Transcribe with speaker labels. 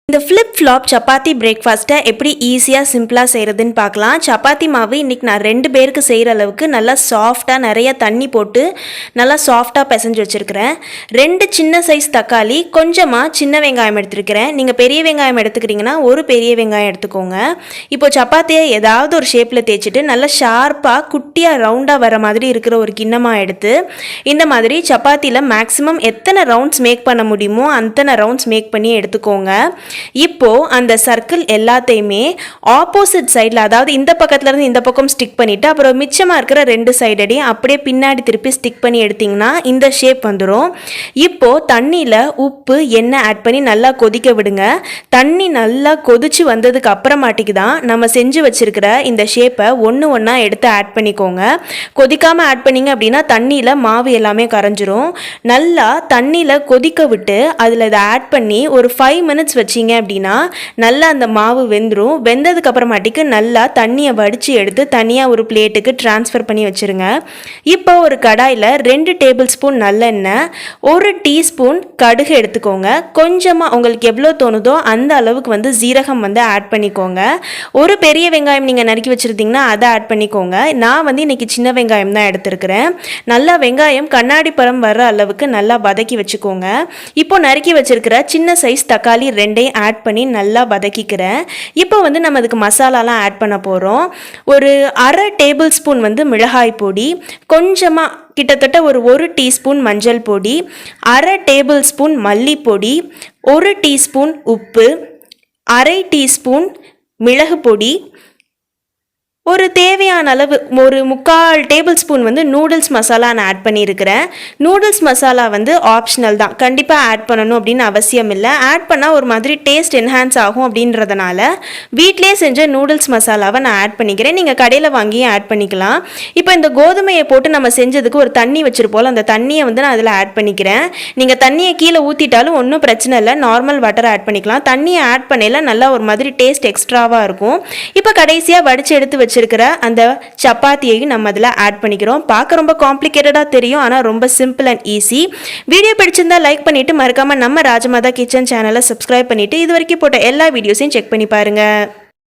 Speaker 1: இந்த flip flop chapati பிரேக்ஃபாஸ்ட்டை எப்படி ஈஸியாக சிம்பிளாக செய்கிறதுன்னு பார்க்கலாம். சப்பாத்தி மாவு இன்றைக்கி நான் 2 பேருக்கு செய்கிற அளவுக்கு நல்லா சாஃப்டாக நிறைய தண்ணி போட்டு நல்லா சாஃப்டாக பிசைஞ்சு வச்சுருக்கிறேன். 2 சின்ன சைஸ் தக்காளி, கொஞ்சமாக சின்ன வெங்காயம் எடுத்துருக்கிறேன். நீங்கள் பெரிய வெங்காயம் எடுத்துக்கிறீங்கன்னா ஒரு பெரிய வெங்காயம் எடுத்துக்கோங்க. இப்போது சப்பாத்தியை ஏதாவது ஒரு ஷேப்பில் தேய்ச்சிட்டு நல்லா ஷார்ப்பாக குட்டியாக ரவுண்டாக வர மாதிரி இருக்கிற ஒரு கிண்ணமாக எடுத்து இந்த மாதிரி சப்பாத்தியில் மேக்ஸிமம் எத்தனை ரவுண்ட்ஸ் மேக் பண்ண முடியுமோ அத்தனை ரவுண்ட்ஸ் மேக் பண்ணி எடுத்துக்கோங்க. இப்போ அந்த சர்க்கிள் எல்லாத்தையுமே ஆப்போசிட் சைடில், அதாவது இந்த பக்கத்துல இருந்து இந்த பக்கம் ஸ்டிக் பண்ணிட்டு அப்புறம் மிச்சமாக இருக்கிற 2 சைடடையும் அப்படியே பின்னாடி திருப்பி ஸ்டிக் பண்ணி எடுத்தீங்கன்னா இந்த ஷேப் வந்துடும். இப்போ தண்ணியில் உப்பு எண்ணெய் ஆட் பண்ணி நல்லா கொதிக்க விடுங்க. தண்ணி நல்லா கொதிச்சு வந்ததுக்கு அப்புறமாட்டிக்கு தான் நம்ம செஞ்சு வச்சிருக்கிற இந்த ஷேப்பை ஒன்று ஒன்றா எடுத்து ஆட் பண்ணிக்கோங்க. கொதிக்காமல் ஆட் பண்ணிங்க அப்படின்னா தண்ணியில் மாவு எல்லாமே கரைஞ்சிரும். நல்லா தண்ணியில் கொதிக்க விட்டு அதில் இதை ஆட் பண்ணி ஒரு 5 மினிட்ஸ் வச்சிங்க அப்படின்னா நல்லா அந்த மாவு வெந்துடும். வெந்ததுக்கு அப்புறமாட்டிக்கு நல்லா தண்ணியை வடித்து எடுத்து தனியாக ஒரு பிளேட்டுக்கு ட்ரான்ஸ்ஃபர் பண்ணி வச்சுருங்க. இப்போ ஒரு கடாயில் 2 டேபிள் ஸ்பூன் நல்லெண்ணெய், 1 டீஸ்பூன் கடுகு எடுத்துக்கோங்க. கொஞ்சமாக உங்களுக்கு எவ்வளோ தோணுதோ அந்த அளவுக்கு ஜீரகம் ஆட் பண்ணிக்கோங்க. ஒரு பெரிய வெங்காயம் நீங்கள் நறுக்கி வச்சுருந்தீங்கன்னா அதை ஆட் பண்ணிக்கோங்க. நான் இன்றைக்கி சின்ன வெங்காயம் தான் எடுத்துருக்கிறேன். நல்லா வெங்காயம் கண்ணாடி பழம் வர்ற அளவுக்கு நல்லா வதக்கி வச்சுக்கோங்க. இப்போ நறுக்கி வச்சிருக்கிற சின்ன சைஸ் தக்காளி 2 ஆட் பண்ணி நல்லா வதக்கிக்கிறேன். இப்போ நம்ம அதுக்கு மசாலாலாம் ஆட் பண்ண போகிறோம். ஒரு அரை டேபிள் ஸ்பூன் மிளகாய் பொடி, கொஞ்சமாக கிட்டத்தட்ட ஒரு டீஸ்பூன் மஞ்சள் பொடி, அரை டேபிள் ஸ்பூன் மல்லிப்பொடி, 1 டீஸ்பூன் உப்பு, அரை டீஸ்பூன் மிளகு பொடி, ஒரு தேவையான அளவு ஒரு 3/4 டேபிள் ஸ்பூன் நூடுல்ஸ் மசாலா நான் ஆட் பண்ணியிருக்கிறேன். நூடுல்ஸ் மசாலா ஆப்ஷனல் தான், கண்டிப்பாக ஆட் பண்ணணும் அப்படின்னு அவசியம் இல்லை. ஆட் பண்ணால் ஒரு மாதிரி டேஸ்ட் என்ஹான்ஸ் ஆகும் அப்படின்றதுனால வீட்டிலே செஞ்ச நூடுல்ஸ் மசாலாவை நான் ஆட் பண்ணிக்கிறேன். நீங்கள் கடையில் வாங்கியும் ஆட் பண்ணிக்கலாம். இப்போ இந்த கோதுமையை போட்டு நம்ம செஞ்சதுக்கு ஒரு தண்ணி வச்சுருப்போம், அந்த தண்ணியை நான் அதில் ஆட் பண்ணிக்கிறேன். நீங்கள் தண்ணியை கீழே ஊற்றிட்டாலும் ஒன்றும் பிரச்சனை இல்லை, நார்மல் வாட்டர் ஆட் பண்ணிக்கலாம். தண்ணியை ஆட் பண்ணல நல்லா ஒரு மாதிரி டேஸ்ட் எக்ஸ்ட்ராவாக இருக்கும். இப்போ கடைசியாக வடித்து எடுத்து வச்சிருக்கிற அந்த சப்பாத்தியையும் நம்ம அதில் ஆட் பண்ணிக்கிறோம். பார்க்க ரொம்ப காம்ப்ளிகேட்டடாக தெரியும், ஆனால் ரொம்ப சிம்பிள் அண்ட் ஈஸி. வீடியோ பிடிச்சிருந்தா லைக் பண்ணிவிட்டு மறக்காமல் நம்ம ராஜமாதா கிச்சன் சேனலை சப்ஸ்கிரைப் பண்ணிவிட்டு இது வரைக்கும் போட்ட எல்லா வீடியோஸையும் செக் பண்ணி பாருங்கள்.